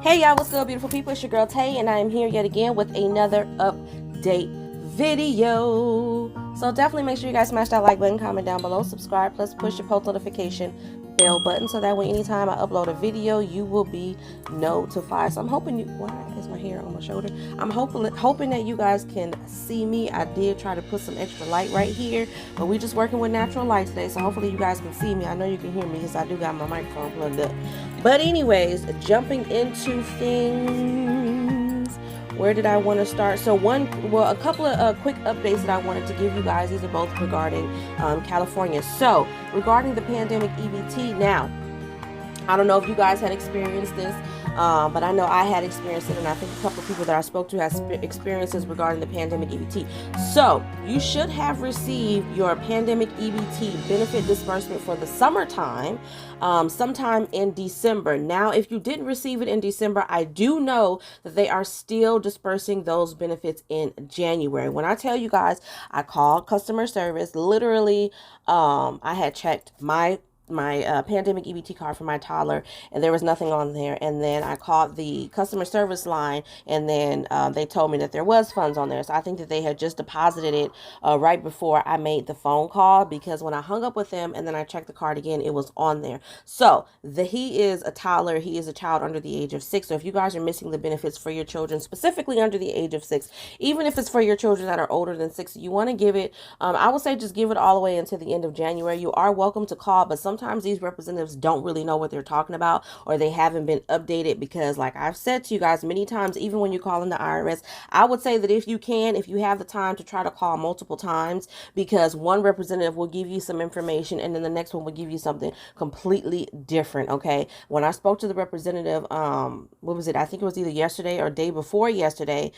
Hey y'all, what's good, beautiful people? It's your girl Tay, and I am here yet again with another update video. So definitely make sure you guys smash that like button, comment down below, subscribe, plus push your post notification bell button so that way anytime I upload a video, you will be notified. So I'm hoping you, why is my hair on my shoulder? I'm hoping that you guys can see me. I did try to put some extra light right here, but we're just working with natural light today, so hopefully you guys can see me. I know you can hear me because I do got my microphone plugged up. But anyways, jumping into things, where did I want to start? So a couple of quick updates that I wanted to give you guys. These are both regarding California. So regarding the pandemic EBT, now I don't know if you guys had experienced this, but I know I had experienced it, and I think a couple of people that I spoke to had experiences regarding the pandemic EBT. So you should have received your pandemic EBT benefit disbursement for the summertime sometime in December. Now, if you didn't receive it in December, I do know that they are still dispersing those benefits in January. When I tell you guys, I called customer service. Literally, I had checked my pandemic EBT card for my toddler, and there was nothing on there. And then I called the customer service line, and then they told me that there was funds on there. So I think that they had just deposited it right before I made the phone call, because when I hung up with them and then I checked the card again, it was on there. So he is a toddler. He is a child under the age of 6. So if you guys are missing the benefits for your children, specifically under the age of 6, even if it's for your children that are older than 6, you want to give it, I would say just give it all the way until the end of January. You are welcome to call, but sometimes these representatives don't really know what they're talking about, or they haven't been updated, because like I've said to you guys many times, even when you're calling the IRS, I would say that if you have the time, to try to call multiple times, because one representative will give you some information and then the next one will give you something completely different. Okay, when I spoke to the representative, what was it? I think it was either yesterday or day before yesterday.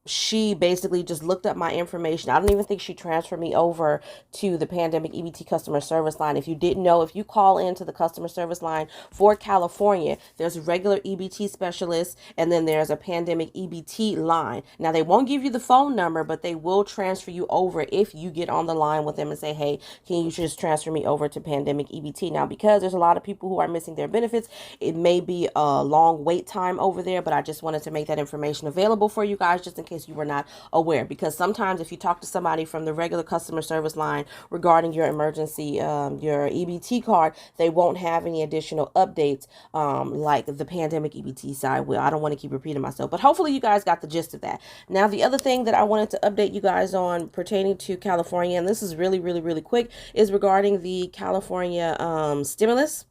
She basically just looked up my information. I don't even think she transferred me over to the pandemic EBT customer service line. If you didn't know, if you call into the customer service line for California, there's a regular EBT specialist, and then there's a pandemic EBT line. Now, they won't give you the phone number, but they will transfer you over if you get on the line with them and say, hey, can you just transfer me over to pandemic EBT? Now, because there's a lot of people who are missing their benefits, it may be a long wait time over there, but I just wanted to make that information available for you guys, just in case you were not aware. Because sometimes if you talk to somebody from the regular customer service line regarding your emergency, your EBT card, they won't have any additional updates like the pandemic EBT side will. I don't want to keep repeating myself, but hopefully you guys got the gist of that. Now, the other thing that I wanted to update you guys on pertaining to California, and this is really quick, is regarding the California stimulus.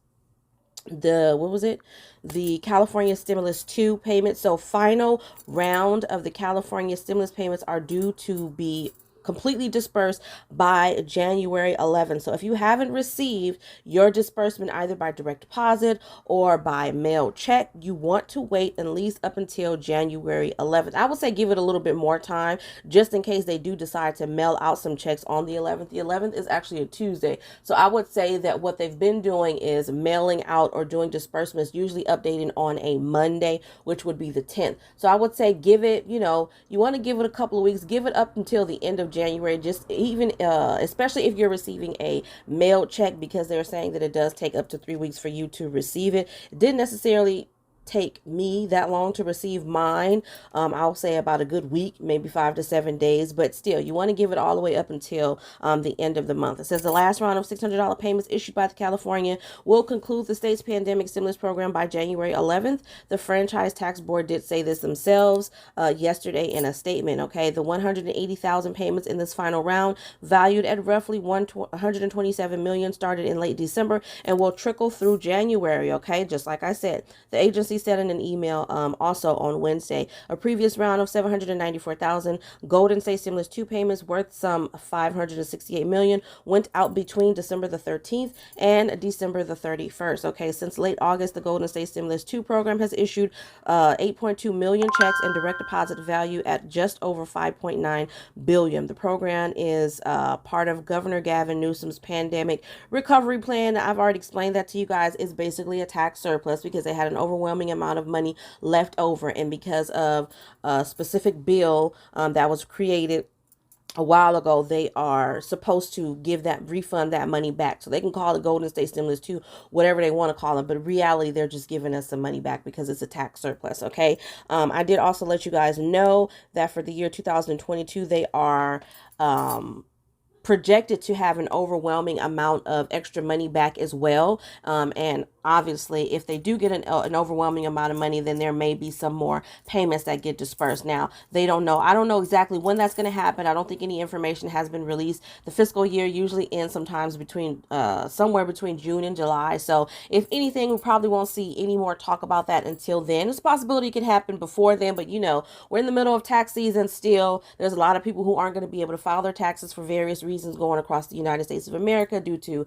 The California Stimulus 2 payment. So final round of the California stimulus payments are due to be completely dispersed by January 11th. So if you haven't received your disbursement either by direct deposit or by mail check, you want to wait at least up until January 11th. I would say give it a little bit more time, just in case they do decide to mail out some checks on the 11th. The 11th is actually a Tuesday. So I would say that what they've been doing is mailing out or doing disbursements, usually updating on a Monday, which would be the 10th. So I would say give it, you want to give it a couple of weeks, give it up until the end of January, just even especially if you're receiving a mail check, because they're saying that it does take up to 3 weeks for you to receive it. It didn't necessarily take me that long to receive mine. I'll say about a good week, maybe 5 to 7 days, but still, you want to give it all the way up until the end of the month. It says the last round of $600 payments issued by California will conclude the state's pandemic stimulus program by January 11th. The Franchise Tax Board did say this themselves yesterday in a statement. Okay, the 180,000 payments in this final round, valued at roughly 127 million, started in late December and will trickle through January. Okay, just like I said, the agency said in an email also on Wednesday. A previous round of 794,000 Golden State Stimulus 2 payments worth some 568 million went out between December the 13th and December the 31st. Okay, since late August, the Golden State Stimulus 2 program has issued 8.2 million checks and direct deposit value at just over 5.9 billion. The program is part of Governor Gavin Newsom's pandemic recovery plan. I've already explained that to you guys. It's basically a tax surplus because they had an overwhelming amount of money left over, and because of a specific bill that was created a while ago, they are supposed to refund that money back. So they can call it Golden State Stimulus 2, whatever they want to call it. But in reality, they're just giving us some money back because it's a tax surplus. Okay. I did also let you guys know that for the year 2022, they are, projected to have an overwhelming amount of extra money back as well. And obviously, if they do get an overwhelming amount of money, then there may be some more payments that get dispersed. Now, they don't know. I don't know exactly when that's going to happen. I don't think any information has been released. The fiscal year usually ends sometimes between somewhere between June and July. So if anything, we probably won't see any more talk about that until then. It's a possibility it could happen before then, but you know, we're in the middle of tax season still. There's a lot of people who aren't going to be able to file their taxes for various reasons going across the United States of America due to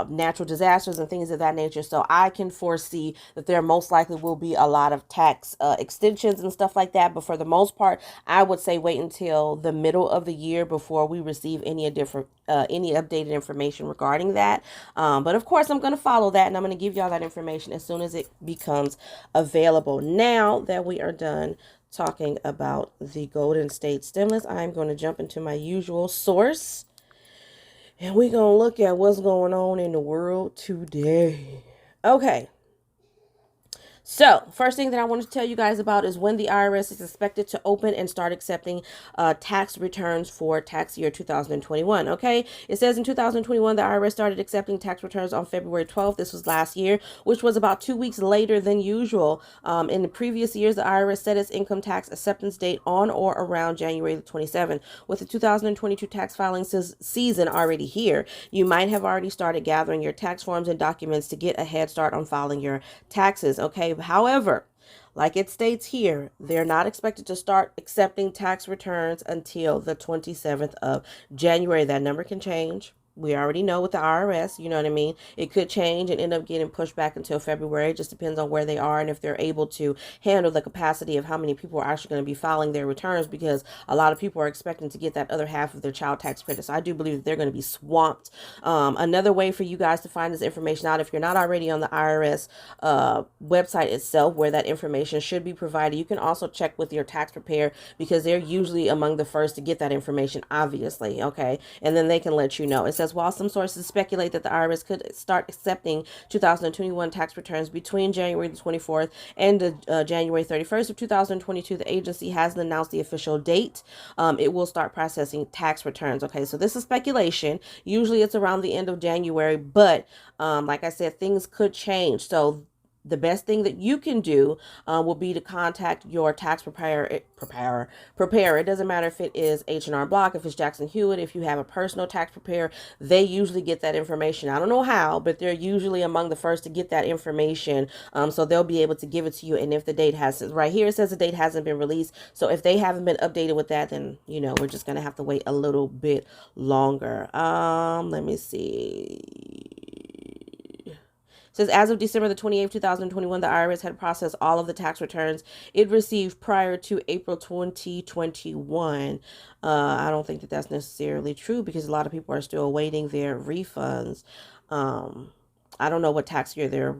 natural disasters and things of that nature. So I can foresee that there most likely will be a lot of tax extensions and stuff like that. But for the most part, I would say wait until the middle of the year before we receive any updated information regarding that. But of course, I'm going to follow that, and I'm going to give y'all that information as soon as it becomes available. Now that we are done talking about the Golden State Stimulus, I'm going to jump into my usual source, and we're going to look at what's going on in the world today. Okay. So, first thing that I want to tell you guys about is when the IRS is expected to open and start accepting tax returns for tax year 2021. Okay, it says in 2021, the IRS started accepting tax returns on February 12th. This was last year, which was about 2 weeks later than usual. In the previous years, the IRS set its income tax acceptance date on or around January 27th. With the 2022 tax filing season already here, you might have already started gathering your tax forms and documents to get a head start on filing your taxes. Okay. However, like it states here, they're not expected to start accepting tax returns until the 27th of January. That number can change. We already know with the IRS, you know what I mean? It could change and end up getting pushed back until February. It just depends on where they are and if they're able to handle the capacity of how many people are actually going to be filing their returns, because a lot of people are expecting to get that other half of their child tax credit. So I do believe that they're going to be swamped. Another way for you guys to find this information out, if you're not already on the IRS website itself, where that information should be provided, you can also check with your tax preparer, because they're usually among the first to get that information, obviously. Okay. And then they can let you know. It says, while some sources speculate that the IRS could start accepting 2021 tax returns between January the 24th and January 31st of 2022, the agency hasn't announced the official date. It will start processing tax returns. Okay, so this is speculation. Usually it's around the end of January, but like I said, things could change. So the best thing that you can do will be to contact your tax preparer. It doesn't matter if it is H&R Block, if it's Jackson Hewitt, if you have a personal tax preparer, they usually get that information. I don't know how, but they're usually among the first to get that information. So they'll be able to give it to you. And if the date right here, it says the date hasn't been released. So if they haven't been updated with that, then, you know, we're just going to have to wait a little bit longer. Let me see. It says, as of December the 28th, 2021, the IRS had processed all of the tax returns it received prior to April 2021. I don't think that that's necessarily true, because a lot of people are still awaiting their refunds. I don't know what tax year they're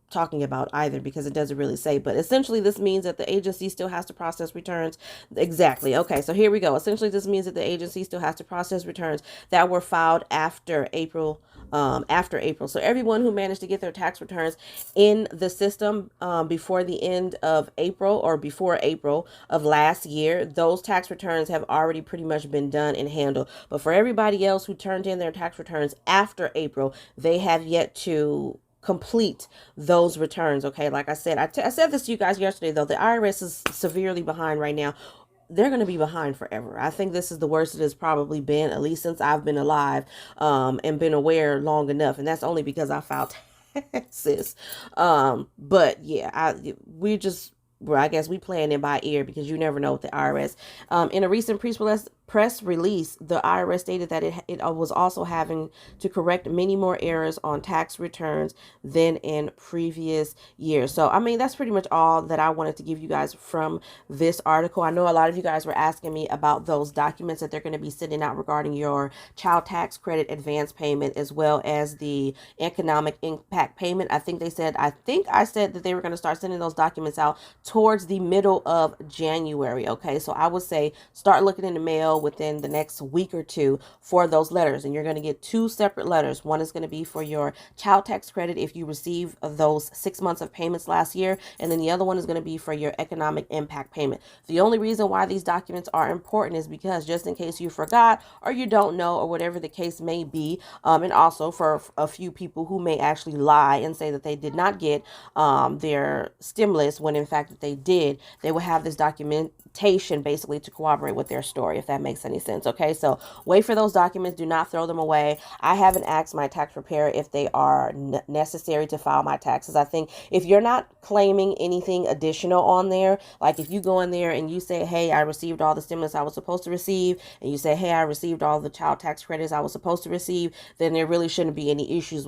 talking about either, because it doesn't really say, but essentially this means that the agency still has to process returns. Exactly. Okay, so here we go. Essentially this means that the agency still has to process returns that were filed after April. So everyone who managed to get their tax returns in the system before the end of April, or before April of last year, those tax returns have already pretty much been done and handled. But for everybody else who turned in their tax returns after April, they have yet to complete those returns. Okay, like I said, I said this to you guys yesterday, though, the IRS is severely behind right now. They're going to be behind forever. I think this is the worst it has probably been, at least since I've been alive and been aware long enough. And that's only because I filed taxes. But yeah, I guess we playing it by ear, because you never know with the IRS. In a recent press release, the IRS stated that it was also having to correct many more errors on tax returns than in previous years. So, I mean, that's pretty much all that I wanted to give you guys from this article. I know a lot of you guys were asking me about those documents that they're going to be sending out regarding your child tax credit advance payment, as well as the economic impact payment. I think I said that they were going to start sending those documents out towards the middle of January. Okay, so I would say start looking in the mail mail within the next week or two for those letters. And you're going to get 2 separate letters. One is going to be for your child tax credit if you receive those 6 months of payments last year. And then the other one is going to be for your economic impact payment. The only reason why these documents are important is because just in case you forgot or you don't know or whatever the case may be, and also for a few people who may actually lie and say that they did not get their stimulus when in fact that they did, they will have this documentation basically to corroborate with their story, if that makes any sense. Okay, so wait for those documents. Do not throw them away. I haven't asked my tax preparer if they are necessary to file my taxes. I think if you're not claiming anything additional on there, like if you go in there and you say, hey, I received all the stimulus I was supposed to receive, and you say, hey, I received all the child tax credits I was supposed to receive, then there really shouldn't be any issues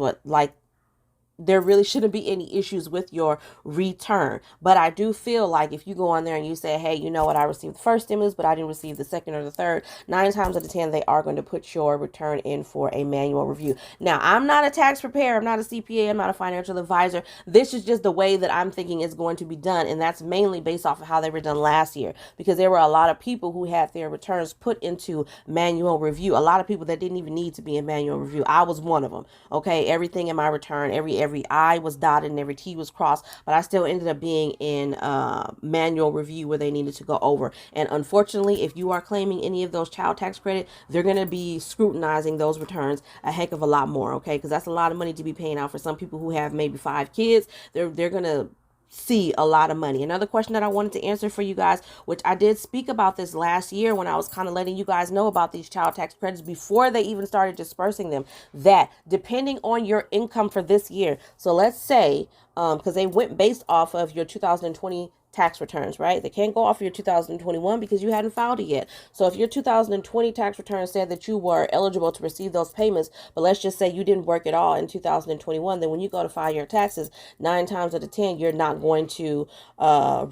with your return. But I do feel like if you go on there and you say, hey, you know what, I received the first stimulus, but I didn't receive the second or the third, 9 times out of 10, they are going to put your return in for a manual review. Now, I'm not a tax preparer. I'm not a CPA. I'm not a financial advisor. This is just the way that I'm thinking it's going to be done. And that's mainly based off of how they were done last year, because there were a lot of people who had their returns put into manual review. A lot of people that didn't even need to be in manual review. I was one of them. Okay. Everything in my return, every I was dotted and every T was crossed, but I still ended up being in manual review where they needed to go over. And unfortunately, if you are claiming any of those child tax credit, they're going to be scrutinizing those returns a heck of a lot more. Okay. Because that's a lot of money to be paying out for some people who have maybe 5 kids. They're going to see a lot of money. Another question that I wanted to answer for you guys, which I did speak about this last year when I was kind of letting you guys know about these child tax credits before they even started dispersing them, that depending on your income for this year, so let's say because they went based off of your 2020 tax returns, right? They can't go off your 2021 because you hadn't filed it yet. So if your 2020 tax return said that you were eligible to receive those payments, but let's just say you didn't work at all in 2021, then when you go to file your taxes, 9 times out of 10, you're not going to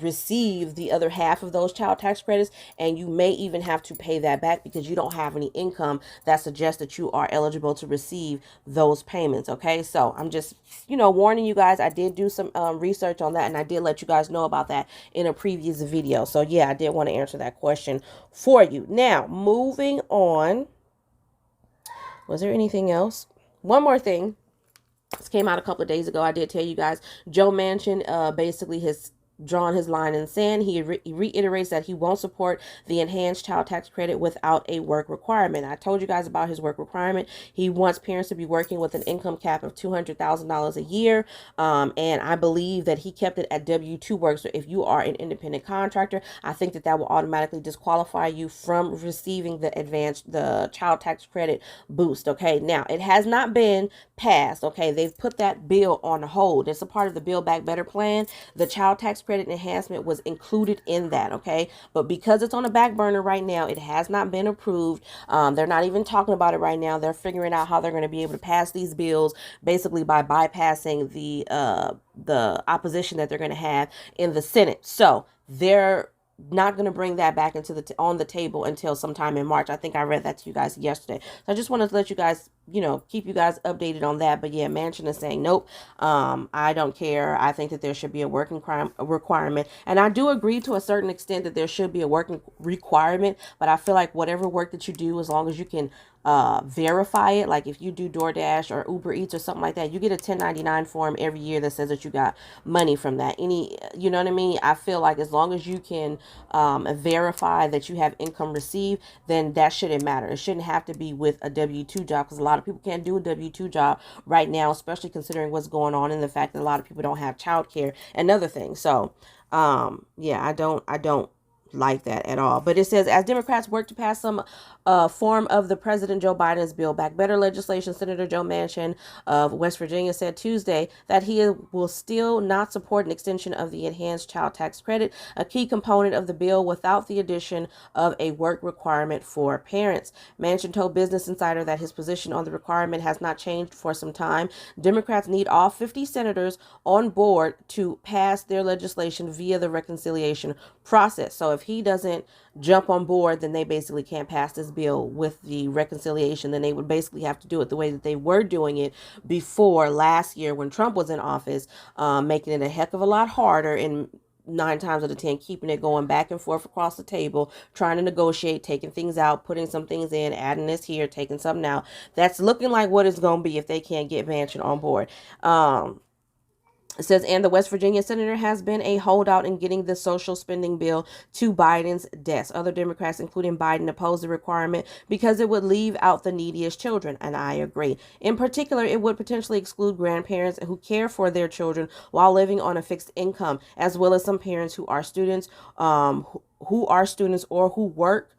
receive the other half of those child tax credits. And you may even have to pay that back because you don't have any income that suggests that you are eligible to receive those payments. Okay. So I'm just, warning you guys. I did do some research on that, and I did let you guys know about that in a previous video. So yeah, I did want to answer that question for you. Now, moving on. Was there anything else? One more thing. This came out a couple of days ago. I did tell you guys, Joe Manchin basically has drawn his line in the sand. He reiterates that he won't support the enhanced child tax credit without a work requirement. I told you guys about his work requirement. He wants parents to be working with an income cap of $200,000 a year. And I believe that he kept it at W-2 work. So if you are an independent contractor, I think that that will automatically disqualify you from receiving the child tax credit boost. Okay. Now, it has not been passed. Okay. They've put that bill on hold. It's a part of the Build Back Better plan. The child tax credit enhancement was included in that. Okay. But because it's on a back burner right now, it has not been approved. They're not even talking about it right now. They're figuring out how they're going to be able to pass these bills basically by bypassing the opposition that they're going to have in the Senate. So they're not going to bring that back into on the table until sometime in March. I think I read that to you guys yesterday. So I just wanted to let you guys, keep you guys updated on that. But yeah, Manchin is saying, nope, I don't care. I think that there should be a working requirement. And I do agree to a certain extent that there should be a working requirement. But I feel like whatever work that you do, as long as you can verify it, like if you do DoorDash or Uber Eats or something like that, you get a 1099 form every year that says that you got money from that. You know what I mean? I feel like as long as you can verify that you have income received, then that shouldn't matter. It shouldn't have to be with a W-2 job, because a lot of people can't do a W-2 job right now, especially considering what's going on and the fact that a lot of people don't have childcare and other things. So yeah, I don't like that at all. But it says, as Democrats work to pass some form of the President Joe Biden's Build Back Better legislation, Senator Joe Manchin of West Virginia said Tuesday that he will still not support an extension of the enhanced child tax credit, a key component of the bill, without the addition of a work requirement for parents. Manchin told Business Insider that his position on the requirement has not changed for some time. Democrats need all 50 senators on board to pass their legislation via the reconciliation process. So if he doesn't jump on board, then they basically can't pass this bill with the reconciliation. Then they would basically have to do it the way that they were doing it before last year when Trump was in office, making it a heck of a lot harder and 9 times out of 10 keeping it going back and forth across the table, trying to negotiate, taking things out, putting some things in, adding this here, taking something out. That's looking like what it's going to be if they can't get Manchin on board. It says, and the West Virginia senator has been a holdout in getting the social spending bill to Biden's desk. Other Democrats, including Biden, oppose the requirement because it would leave out the neediest children, and I agree. In particular, it would potentially exclude grandparents who care for their children while living on a fixed income, as well as some parents who are students, or who work.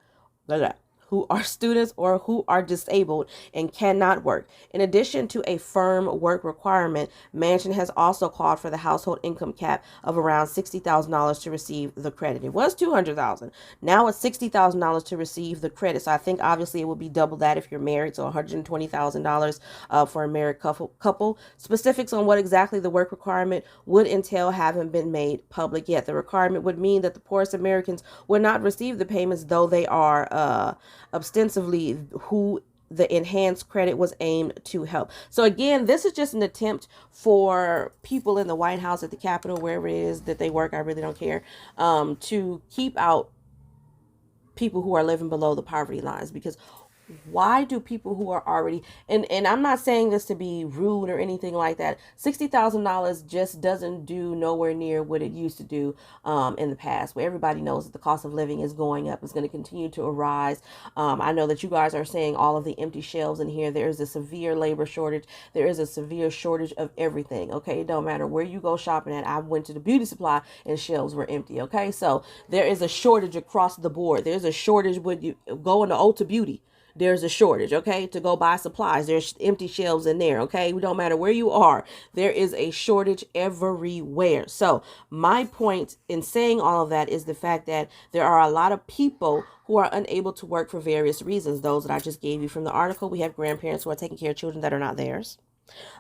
Who are students or who are disabled and cannot work. In addition to a firm work requirement, Manchin has also called for the household income cap of around $60,000 to receive the credit. It was $200,000. Now it's $60,000 to receive the credit. So I think obviously it would be double that if you're married. So $120,000 for a married couple. Specifics on what exactly the work requirement would entail haven't been made public yet. The requirement would mean that the poorest Americans would not receive the payments, though they are ostensibly who the enhanced credit was aimed to help. So again, this is just an attempt for people in the White House, at the Capitol, wherever it is that they work, I really don't care, to keep out people who are living below the poverty lines. Because why do people who are already, and I'm not saying this to be rude or anything like that, $60,000 just doesn't do nowhere near what it used to do in the past, where everybody knows that the cost of living is going up. It's going to continue to arise. I know that you guys are saying all of the empty shelves in here. There is a severe labor shortage. There is a severe shortage of everything. Okay, it don't matter where you go shopping at. I went to the beauty supply and shelves were empty. Okay, so there is a shortage across the board. There's a shortage when you go into Ulta Beauty. There's a shortage, okay, to go buy supplies. There's empty shelves in there, okay? It don't matter where you are. There is a shortage everywhere. So my point in saying all of that is the fact that there are a lot of people who are unable to work for various reasons. Those that I just gave you from the article. We have grandparents who are taking care of children that are not theirs.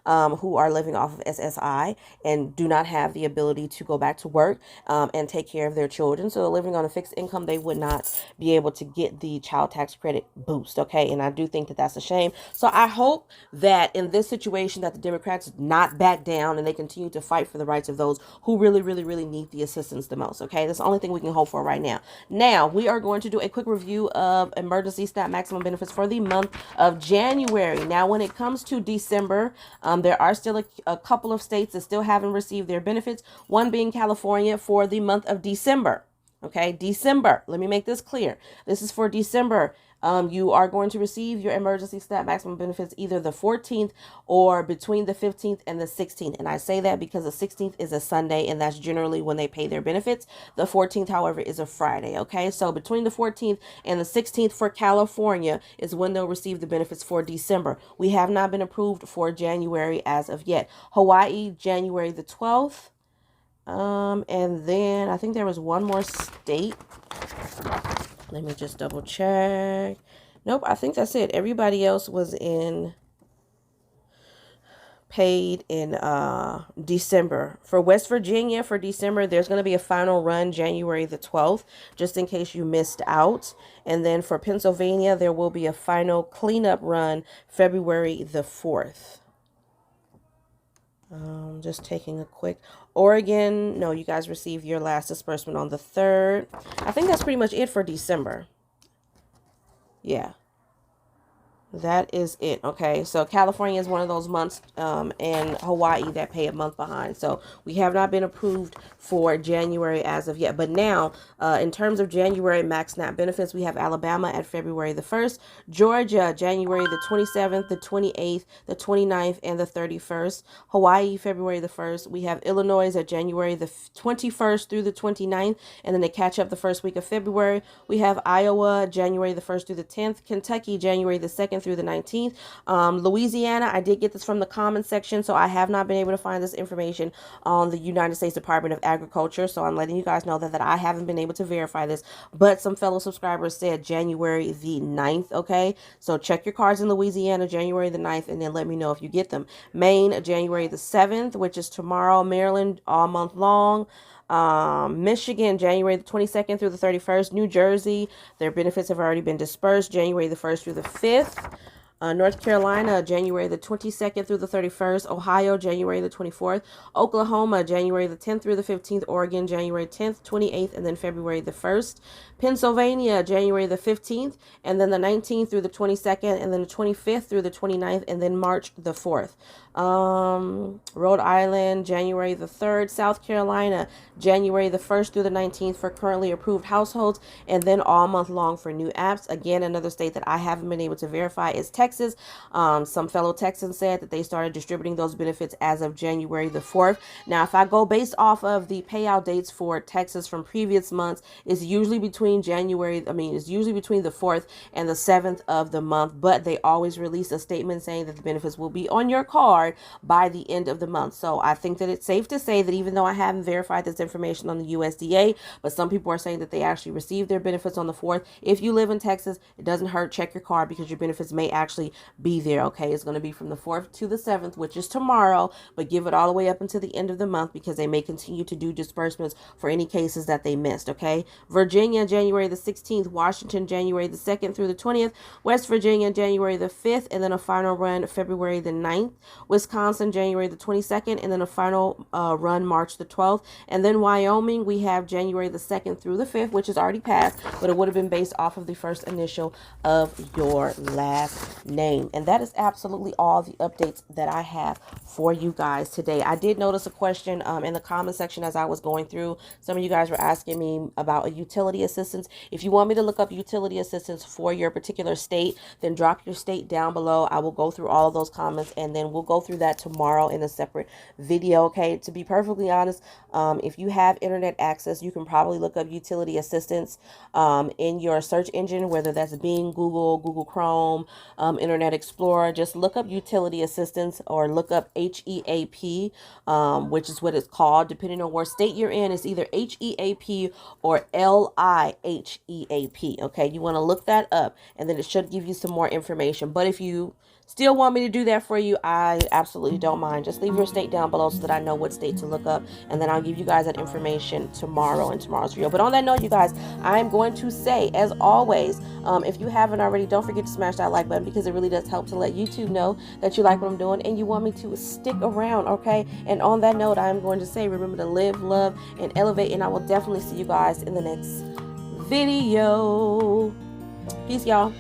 Who are living off of SSI and do not have the ability to go back to work and take care of their children. So living on a fixed income, they would not be able to get the child tax credit boost. Okay, and I do think that that's a shame. So I hope that in this situation that the Democrats not back down and they continue to fight for the rights of those who really, really, really need the assistance the most. Okay, that's the only thing we can hope for right now. Now we are going to do a quick review of emergency SNAP maximum benefits for the month of January. Now, when it comes to December, there are still a couple of states that still haven't received their benefits, one being California for the month of December. Okay, December. Let me make this clear. This is for December. You are going to receive your emergency SNAP maximum benefits either the 14th or between the 15th and the 16th. And I say that because the 16th is a Sunday, and that's generally when they pay their benefits. The 14th, however, is a Friday. Okay, so between the 14th and the 16th for California is when they'll receive the benefits for December. We have not been approved for January as of yet. Hawaii, January the 12th. And then I think there was one more state. Let me just double check. Nope, I think that's it. Everybody else was paid in December. For West Virginia, for December, there's going to be a final run January the 12th, just in case you missed out. And then for Pennsylvania, there will be a final cleanup run February the 4th. Just taking a quick. Oregon, no, you guys received your last disbursement on the 3rd. I think that's pretty much it for December. Yeah. That is it. Okay, so California is one of those months, and Hawaii that pay a month behind. So we have not been approved for January as of yet. But now, in terms of January max SNAP benefits, we have Alabama at February the 1st, Georgia January the 27th, the 28th, the 29th, and the 31st. Hawaii February the 1st. We have Illinois at January the 21st through the 29th, and then they catch up the first week of February. We have Iowa January the 1st through the 10th, Kentucky January the 2nd through the 19th. Louisiana, I did get this from the comments section, so I have not been able to find this information on the United States Department of Agriculture, so I'm letting you guys know that I haven't been able to verify this, but some fellow subscribers said January the 9th, okay? So check your cards in Louisiana, January the 9th, and then let me know if you get them. Maine, January the 7th, which is tomorrow. Maryland, all month long. Michigan, January the 22nd through the 31st. New Jersey, their benefits have already been dispersed, January the 1st through the 5th. North Carolina, January the 22nd through the 31st. Ohio, January the 24th. Oklahoma, January the 10th through the 15th. Oregon, January 10th, 28th, and then February the 1st. Pennsylvania, January the 15th, and then the 19th through the 22nd, and then the 25th through the 29th, and then March the 4th. Rhode Island, January the 3rd. South Carolina, January the 1st through the 19th for currently approved households, and then all month long for new apps. Again, another state that I haven't been able to verify is Texas. Some fellow Texans said that they started distributing those benefits as of January the 4th. Now, if I go based off of the payout dates for Texas from previous months, it's usually between the 4th and the 7th of the month, but they always release a statement saying that the benefits will be on your card by the end of the month. So I think that it's safe to say that even though I haven't verified this information on the USDA, but some people are saying that they actually received their benefits on the 4th. If you live in Texas, it doesn't hurt, check your card, because your benefits may actually be there. Okay, it's going to be from the 4th to the 7th, which is tomorrow, but give it all the way up until the end of the month, because they may continue to do disbursements for any cases that they missed. Okay, Virginia, January the 16th. Washington, January the 2nd through the 20th. West Virginia, January the 5th, and then a final run February the 9th. Wisconsin, January the 22nd, and then a final run March the 12th. And then Wyoming, we have January the 2nd through the 5th, which is already passed, but it would have been based off of the first initial of your last name. And that is absolutely all the updates that I have for you guys today. I did notice a question in the comment section as I was going through. Some of you guys were asking me about a utility assistance. If you want me to look up utility assistance for your particular state, then drop your state down below. I will go through all of those comments, and then we'll go through that tomorrow in a separate video. Okay, to be perfectly honest, if you have internet access, you can probably look up utility assistance in your search engine, whether that's Bing, Google Chrome, Internet Explorer. Just look up utility assistance, or look up HEAP, which is what it's called. Depending on where state you're in, it's either HEAP or LIHEAP. Okay, you want to look that up, and then it should give you some more information. But if you still want me to do that for you, I absolutely don't mind. Just leave your state down below so that I know what state to look up, and then I'll give you guys that information tomorrow in tomorrow's video. But on that note, you guys, I'm going to say, as always, if you haven't already, don't forget to smash that like button, because it really does help to let YouTube know that you like what I'm doing and you want me to stick around. Okay, and on that note, I'm going to say, remember to live, love, and elevate, and I will definitely see you guys in the next video. Peace, y'all.